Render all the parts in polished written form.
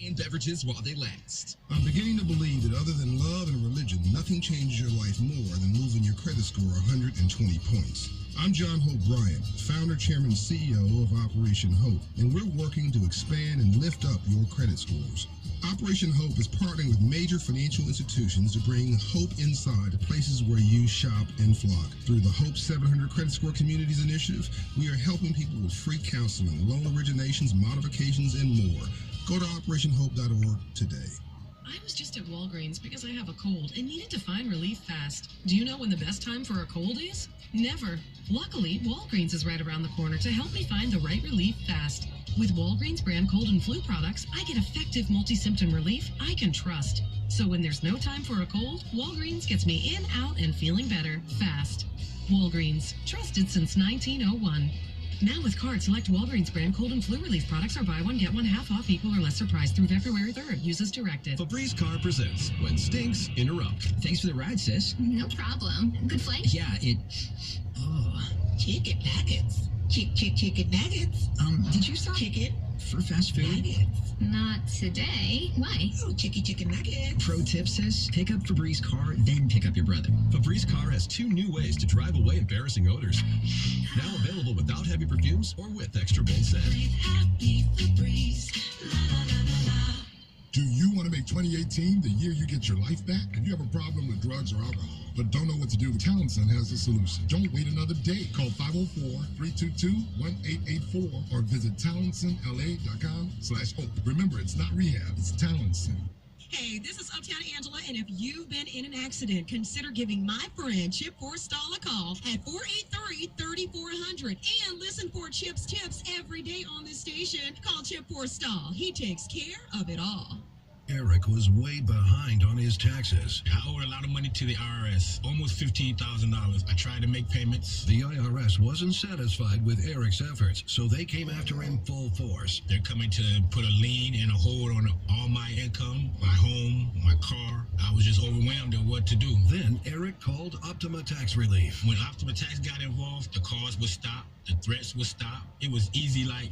and beverages while they last. I'm beginning to believe that other than love and religion, nothing changes your life more than moving your credit score 120 points. I'm John Hope Bryant, founder, chairman, CEO of Operation Hope, and we're working to expand and lift up your credit scores. Operation Hope is partnering with major financial institutions to bring hope inside to places where you shop and flock. Through the Hope 700 Credit Score Communities Initiative, we are helping people with free counseling, loan originations, modifications, and more. Go to operationhope.org today. I was just at Walgreens because I have a cold and needed to find relief fast. Do you know when the best time for a cold is? Never. Luckily, Walgreens is right around the corner to help me find the right relief fast. With Walgreens brand cold and flu products, I get effective multi-symptom relief I can trust. So when there's no time for a cold, Walgreens gets me in, out, and feeling better fast. Walgreens, trusted since 1901. Now with card, select Walgreens brand cold and flu relief products are buy one, get one half off, equal or lesser price through February 3rd. Use as directed. Febreze Car presents When Stinks Interrupt. Thanks for the ride, sis. No problem. Good flight? Yeah, Chicken nuggets. Chicken nuggets. Did you stop Chicken for fast food? nuggets. Not today. Why? Oh, chicken nuggets. Pro tip, sis, pick up Febreze Car, then pick up your brother. Febreze Car has 2 new ways to drive away embarrassing odors. Now available without heavy perfumes or with extra bold scent. Happy Febreze. La la la la la. Do you want to make 2018 the year you get your life back? If you have a problem with drugs or alcohol, but don't know what to do, Taliesin has the solution. Don't wait another day. Call 504-322-1884 or visit taliesinla.com/hope. Remember, it's not rehab, it's Taliesin. Hey, this is Uptown Angela, and if you've been in an accident, consider giving my friend Chip Forstall a call at 483-3400. And listen for Chip's tips every day on this station. Call Chip Forstall. He takes care of it all. Eric was way behind on his taxes. I owe a lot of money to the IRS, almost $15,000. I tried to make payments. The IRS wasn't satisfied with Eric's efforts, so they came after him full force. They're coming to put a lien and a hold on all my income, my home, my car. I was just overwhelmed at what to do. Then Eric called Optima Tax Relief. When Optima Tax got involved, the calls would stop, the threats would stop. It was easy like,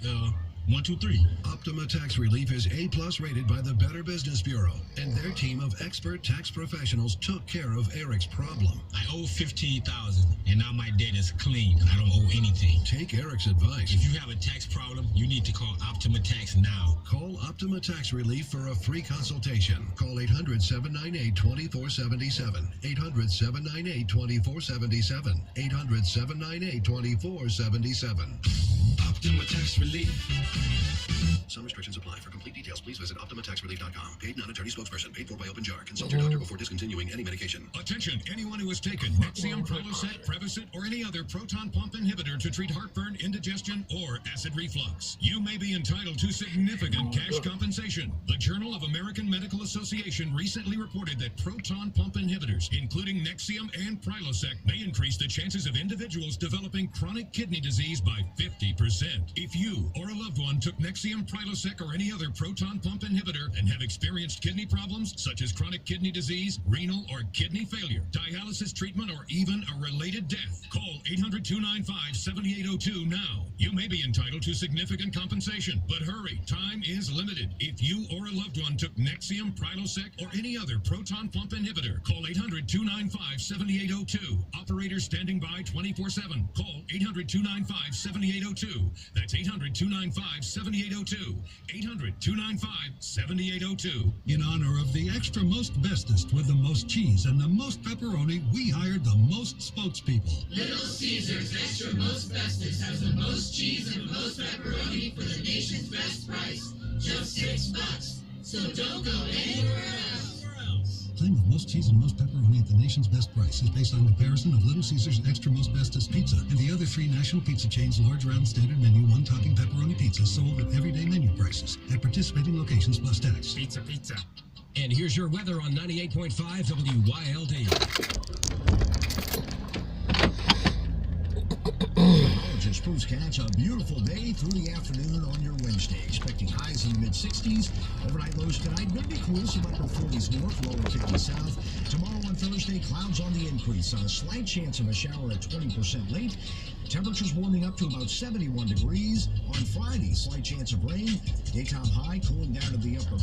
1, 2, 3. Optima Tax Relief is A+ rated by the Better Business Bureau, and their team of expert tax professionals took care of Eric's problem. I owe $15,000, and now my debt is clean. I don't owe anything. Take Eric's advice. If you have a tax problem, you need to call Optima Tax now. Call Optima Tax Relief for a free consultation. Call 800-798-2477. 800-798-2477. 800-798-2477. Optima Tax Relief. Some restrictions apply. For complete details, please visit OptimaTaxRelief.com. Paid non-attorney spokesperson. Paid for by Open Jar. Consult your doctor before discontinuing any medication. Attention, anyone who has taken Nexium, Prilosec, Prevacid, or any other proton pump inhibitor to treat heartburn, indigestion, or acid reflux. You may be entitled to significant cash compensation. The Journal of American Medical Association recently reported that proton pump inhibitors, including Nexium and Prilosec, may increase the chances of individuals developing chronic kidney disease by 50%. If you or a loved one took Nexium, Prilosec, or any other proton pump inhibitor and have experienced kidney problems such as chronic kidney disease, renal or kidney failure, dialysis treatment, or even a related death, call 800-295-7802 now. You may be entitled to significant compensation, but hurry, time is limited. If you or a loved one took Nexium, Prilosec, or any other proton pump inhibitor, call 800-295-7802. Operators standing by 24/7. Call 800-295-7802. That's 800-295-7802. 800-295-7802. In honor of the extra most bestest with the most cheese and the most pepperoni, we hired the most spokespeople. Little Caesars Extra Most Bestest has the most cheese and most pepperoni for the nation's best price. Just $6. So don't go anywhere else. Claim of most cheese and most pepperoni at the nation's best price is based on comparison of Little Caesars Extra Most Bestest Pizza and the other 3 national pizza chains' large round standard menu 1-topping pepperoni pizza sold at everyday menu prices at participating locations plus tax. Pizza. And here's your weather on 98.5 WYLD. Spruce Catch, a beautiful day through the afternoon on your Wednesday. Expecting highs in the mid-60s. Overnight lows tonight will be cool, some upper 40s north, lower 50s south. Tomorrow on Thursday, clouds on the increase. A slight chance of a shower at 20% late. Temperatures warming up to about 71 degrees. On Friday, slight chance of rain. Daytime high cooling down to the upper